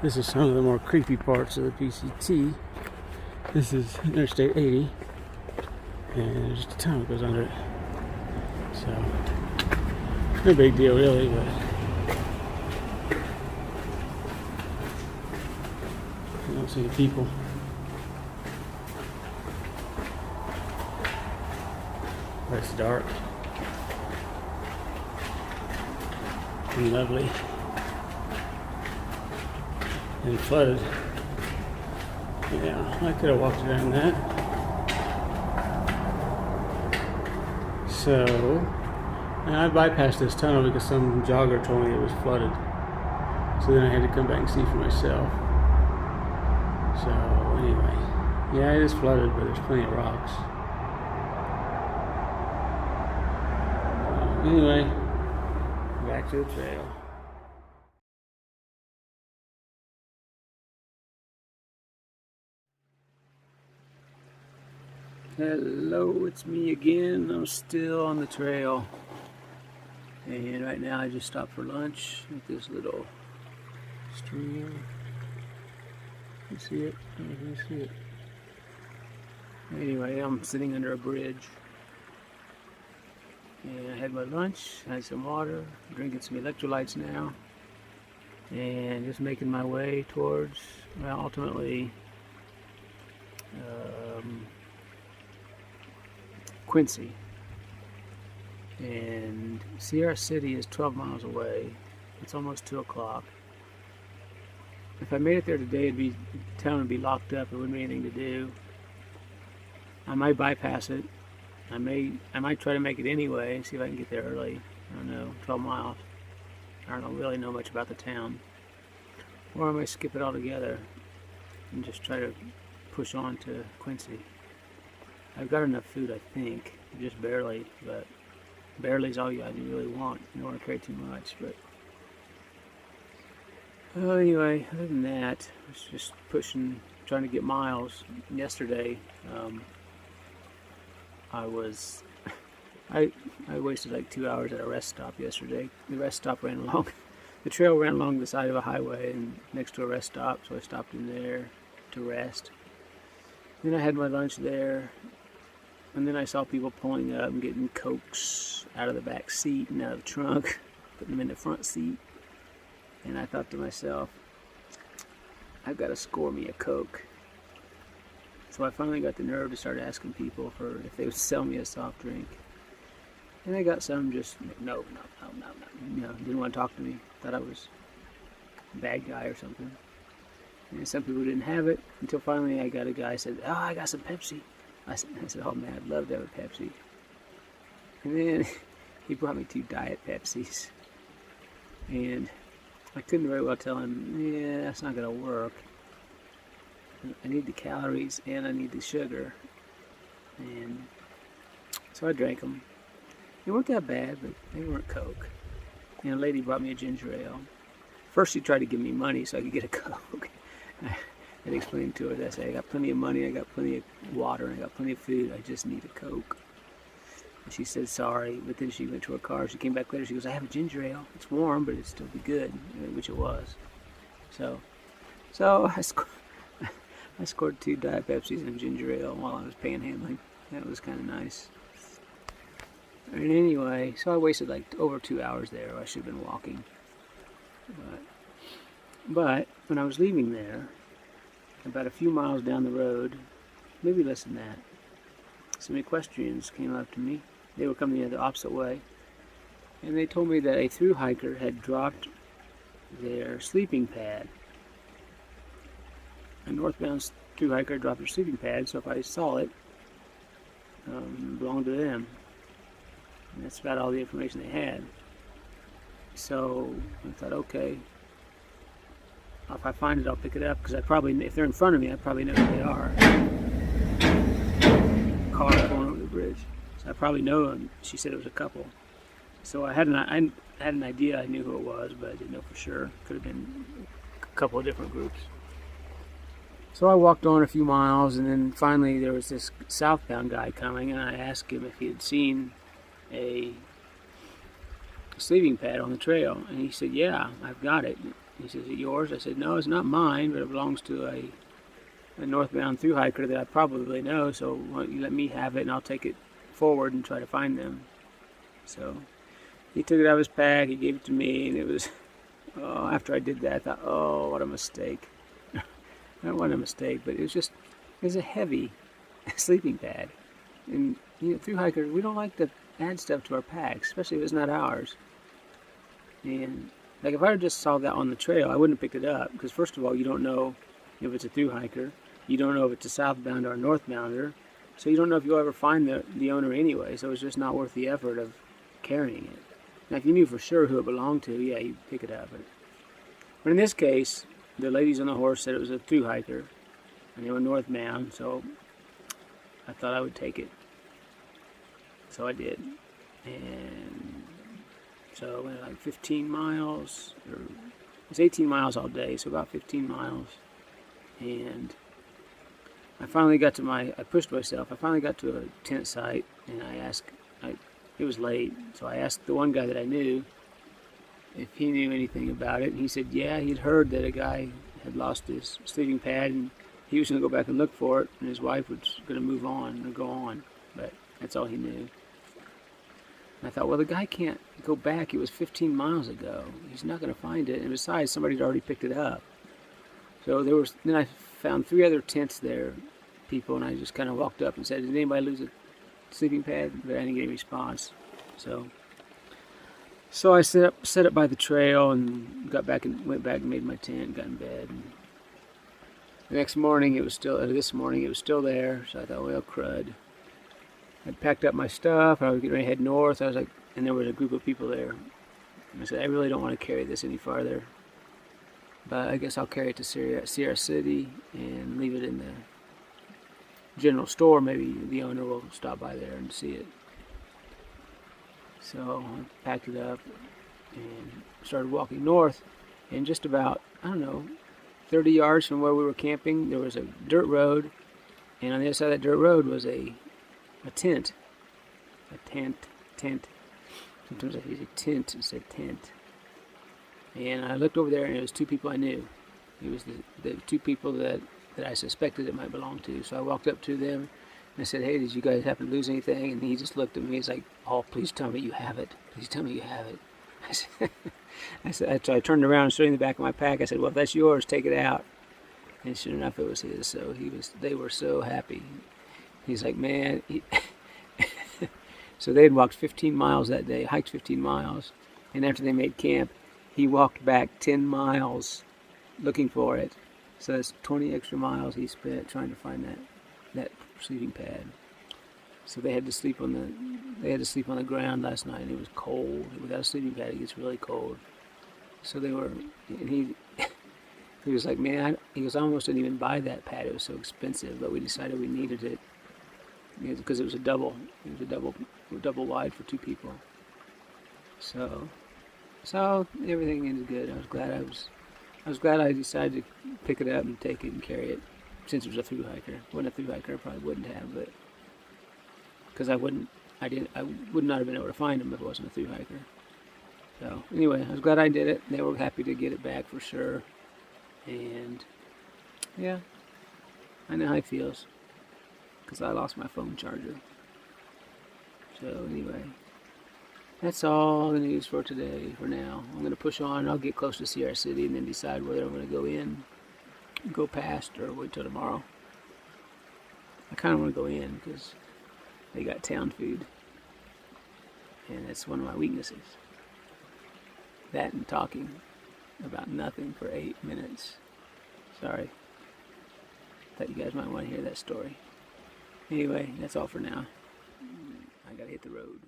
This is some of the more creepy parts of the PCT. This is Interstate 80, and there's just a tunnel that goes under it. So, no big deal really, but I don't see the people. But it's dark and lovely and flooded. Yeah, I could have walked around that. So, and I bypassed this tunnel because some jogger told me it was flooded. So then I had to come back and see for myself. So anyway, yeah, it is flooded, but there's plenty of rocks. Anyway, back to the trail. Hello, it's me again. I'm still on the trail. And right now I just stopped for lunch at this little stream. You see it? You see it? Anyway, I'm sitting under a bridge. And I had my lunch, I had some water, drinking some electrolytes now. And just making my way towards, well, ultimately, Quincy. And Sierra City is 12 miles away. It's almost 2 o'clock. If I made it there today, the town would be locked up. There wouldn't be anything to do. I might bypass it. I might try to make it anyway, see if I can get there early. I don't know, 12 miles. I don't really know much about the town. Or I might skip it altogether and just try to push on to Quincy. I've got enough food, I think, just barely, but barely is all you really want. You don't want to carry too much, but anyway, other than that, I was just pushing, trying to get miles. Yesterday, I wasted like 2 hours at a rest stop yesterday. The rest stop ran along, the trail ran along the side of a highway and next to a rest stop, so I stopped in there to rest. Then I had my lunch there, and then I saw people pulling up and getting Cokes out of the back seat and out of the trunk, putting them in the front seat. And I thought to myself, I've got to score me a Coke. So I finally got the nerve to start asking people for if they would sell me a soft drink. And I got some just, no, didn't want to talk to me. Thought I was a bad guy or something. And some people didn't have it until finally I got a guy who said, oh, I got some Pepsi. I said, oh man, I'd love to have a Pepsi. And then he brought me 2 Diet Pepsis. And I couldn't very well tell him, yeah, that's not going to work. I need the calories and I need the sugar. And so I drank them. They weren't that bad, but they weren't Coke. And a lady brought me a ginger ale. First she tried to give me money so I could get a Coke. I'd explain to her, I said, I got plenty of money, I got plenty of water, I got plenty of food, I just need a Coke. And she said sorry, but then she went to her car. She came back later, she goes, I have a ginger ale. It's warm, but it'd still be good, which it was. So I scored 2 Diet Pepsis and ginger ale while I was panhandling. That was kind of nice. And anyway, so I wasted like over 2 hours there. I should have been walking. But when I was leaving there, about a few miles down the road, maybe less than that, some equestrians came up to me. They were coming the opposite way. And they told me that a thru hiker had dropped their sleeping pad. A northbound thru hiker dropped their sleeping pad, so if I saw it, it belonged to them. And that's about all the information they had. So I thought, okay, if I find it, I'll pick it up, because if they're in front of me, I probably know who they are. Car going over the bridge. So I probably know them. She said it was a couple. So I had an idea, I knew who it was, but I didn't know for sure. Could have been a couple of different groups. So I walked on a few miles, and then finally there was this southbound guy coming, and I asked him if he had seen a sleeping pad on the trail, and he said, yeah, I've got it. He says, is it yours? I said, no, it's not mine, but it belongs to a northbound thru hiker that I probably know, so why don't you let me have it and I'll take it forward and try to find them. So he took it out of his pack, he gave it to me, and it was, oh, after I did that, I thought, oh, what a mistake. Not what a mistake, but it was a heavy sleeping pad. And, you know, thru hikers, we don't like to add stuff to our packs, especially if it's not ours. And, like, if I just saw that on the trail, I wouldn't have picked it up, because first of all, you don't know if it's a thru hiker. You don't know if it's a southbound or a northbounder, so you don't know if you'll ever find the owner anyway, so it's just not worth the effort of carrying it. Now, if you knew for sure who it belonged to, yeah, you'd pick it up. But in this case, the ladies on the horse said it was a thru hiker, and they were northbound, so I thought I would take it. So I did. And so I went like 15 miles, or it was 18 miles all day, so about 15 miles. And I finally got to I pushed myself. I finally got to a tent site, and it was late, so I asked the one guy that I knew if he knew anything about it, and he said, yeah, he'd heard that a guy had lost his sleeping pad, and he was going to go back and look for it, and his wife was going to move on or go on, but that's all he knew. And I thought, well, the guy can't go back. It was 15 miles ago. He's not going to find it, and besides, somebody had already picked it up. So then I found 3 other tents there, people, and I just kind of walked up and said, did anybody lose a sleeping pad? But I didn't get any response. So I set up by the trail and went back and made my tent, got in bed. And the next morning this morning it was still there, so I thought, well, crud. I'd packed up my stuff, I was getting ready to head north. I was like, and there was a group of people there. And I said, I really don't want to carry this any farther, but I guess I'll carry it to Sierra City and leave it in the general store. Maybe the owner will stop by there and see it. So I packed it up and started walking north, and just about, I don't know, 30 yards from where we were camping, there was a dirt road, and on the other side of that dirt road was a tent. A tent. Sometimes I use a tent instead of tent. And I looked over there, and it was 2 people I knew. It was the 2 people that I suspected it might belong to. So I walked up to them, and I said, hey, did you guys happen to lose anything? And he just looked at me. He's like, oh, please tell me you have it. Please tell me you have it. So I turned around and stood in the back of my pack. I said, well, if that's yours, take it out. And sure enough, it was his. So they were so happy. He's like, man. So they had walked 15 miles that day, hiked 15 miles. And after they made camp, he walked back 10 miles looking for it. So that's 20 extra miles he spent trying to find that sleeping pad. So they had to sleep on the ground last night, and it was cold. Without a sleeping pad, it gets really cold. So and he was like, man, he goes, I almost didn't even buy that pad. It was so expensive, but we decided we needed it because it was a double wide for 2 people. So everything ended good. I was glad I decided to pick it up and take it and carry it, since it was a thru hiker. If it wasn't a thru hiker, I probably wouldn't have, but because I would not have been able to find them if it wasn't a thru hiker. So anyway, I was glad I did it. They were happy to get it back for sure. And yeah, I know how it feels, because I lost my phone charger. So anyway, that's all the news for today, for now. I'm going to push on. I'll get close to Sierra City and then decide whether I'm going to go in, go past, or wait till tomorrow. I kind of want to go in because they got town food, and that's one of my weaknesses. That and talking about nothing for 8 minutes. Sorry. Thought you guys might want to hear that story. Anyway, that's all for now. I gotta hit the road.